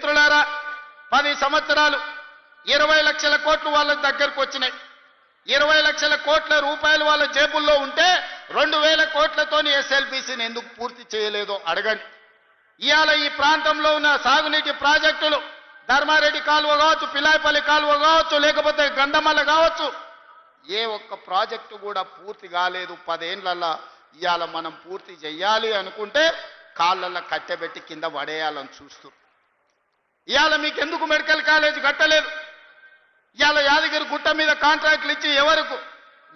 మిత్రులారా 10 సంవత్సరాలు 20 లక్షల కోట్లు వాళ్ళ దగ్గరకు వచ్చినాయి. 20 లక్షల కోట్ల రూపాయలు వాళ్ళ జేబుల్లో ఉంటే 2000 కోట్లతోని ఎస్ఎల్బీసీని ఎందుకు పూర్తి చేయలేదో అడగండి. ఇవాళ ఈ ప్రాంతంలో ఉన్న సాగునీటి ప్రాజెక్టులు ధర్మారెడ్డి కాలువ కావచ్చు, పిలాయపల్లి కాలువ కావచ్చు, లేకపోతే గంధమల్ల కావచ్చు, ఏ ఒక్క ప్రాజెక్టు కూడా పూర్తి కాలేదు. 10 ఏళ్లలో ఇవాళ మనం పూర్తి చేయాలి అనుకుంటే కాళ్ళల్లో కట్టెబెట్టి కింద పడేయాలని చూస్తూ ఇవాళ మీకు ఎందుకు మెడికల్ కాలేజ్ కట్టలేదు? ఇవాళ యాదగిరి గుట్ట మీద కాంట్రాక్టులు ఇచ్చి ఎవరికి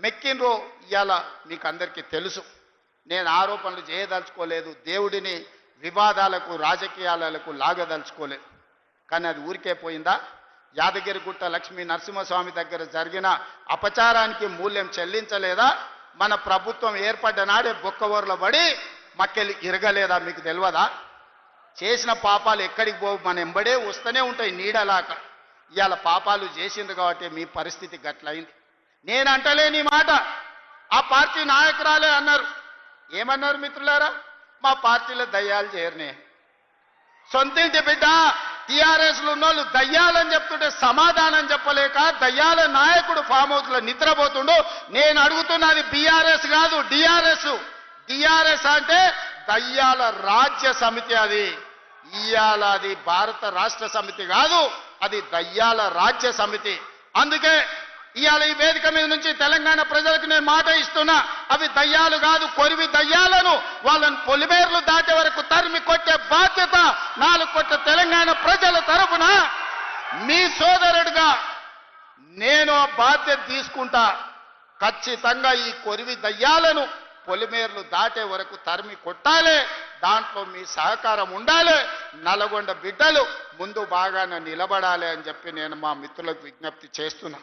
మెక్కినరో ఇవాళ మీకు అందరికీ తెలుసు. నేను ఆరోపణలు చేయదలుచుకోలేదు, దేవుడిని వివాదాలకు రాజకీయాలకు లాగదలుచుకోలేదు. కానీ అది ఊరికే పోయిందా? యాదగిరిగుట్ట లక్ష్మీ నరసింహస్వామి దగ్గర జరిగిన అపచారానికి మూల్యం చెల్లించలేదా? మన ప్రభుత్వం ఏర్పడ్డ నాడే బొక్కవోర్ల పడి మక్కెలు ఇరగలేదా? మీకు తెలియదా? చేసిన పాపాలు ఎక్కడికి పోవు, మన ఎంబడే వస్తూనే ఉంటాయి నీడలాక. ఇవాళ పాపాలు చేసిండ్రు కాబట్టి మీ పరిస్థితి గట్లయింది. నేను అంటలేని మాట ఆ పార్టీ నాయకురాలే అన్నారు. ఏమన్నారు మిత్రులారా? మా పార్టీలో దయ్యాలు చేరనే. సొంతింటి బిడ్డ టీఆర్ఎస్లు ఉన్నోళ్ళు దయ్యాలని చెప్తుంటే సమాధానం చెప్పలేక దయ్యాల నాయకుడు ఫామ్ హౌస్లో నిద్రపోతుండు. నేను అడుగుతున్నది బీఆర్ఎస్ కాదు, డిఆర్ఎస్. డిఆర్ఎస్ అంటే దయ్యాల రాజ్య సమితి. అది ఇయాల అది భారత రాష్ట్ర సమితి కాదు, అది దయ్యాల రాజ్య సమితి. అందుకే ఇవాళ ఈ వేదిక మీద నుంచి తెలంగాణ ప్రజలకు నేను మాట ఇస్తున్నా, అవి దయ్యాలు కాదు, కొరివి దయ్యాలను వాళ్ళని పొలిమేర్లు దాటే వరకు తరిమి కొట్టే బాధ్యత 4 కోట్ల తెలంగాణ ప్రజల తరఫున మీ సోదరుడిగా నేను ఆ బాధ్యత తీసుకుంటా. ఖచ్చితంగా ఈ కొరివి దయ్యాలను పొలిమేర్లు దాటే వరకు తరిమి కొట్టాలి. దాంట్లో మీ సహకారం ఉండాలి. నల్గొండ బిడ్డలు ముందు బాగానే నిలబడాలి అని చెప్పి నేను మా మిత్రులకు విజ్ఞప్తి చేస్తున్నా.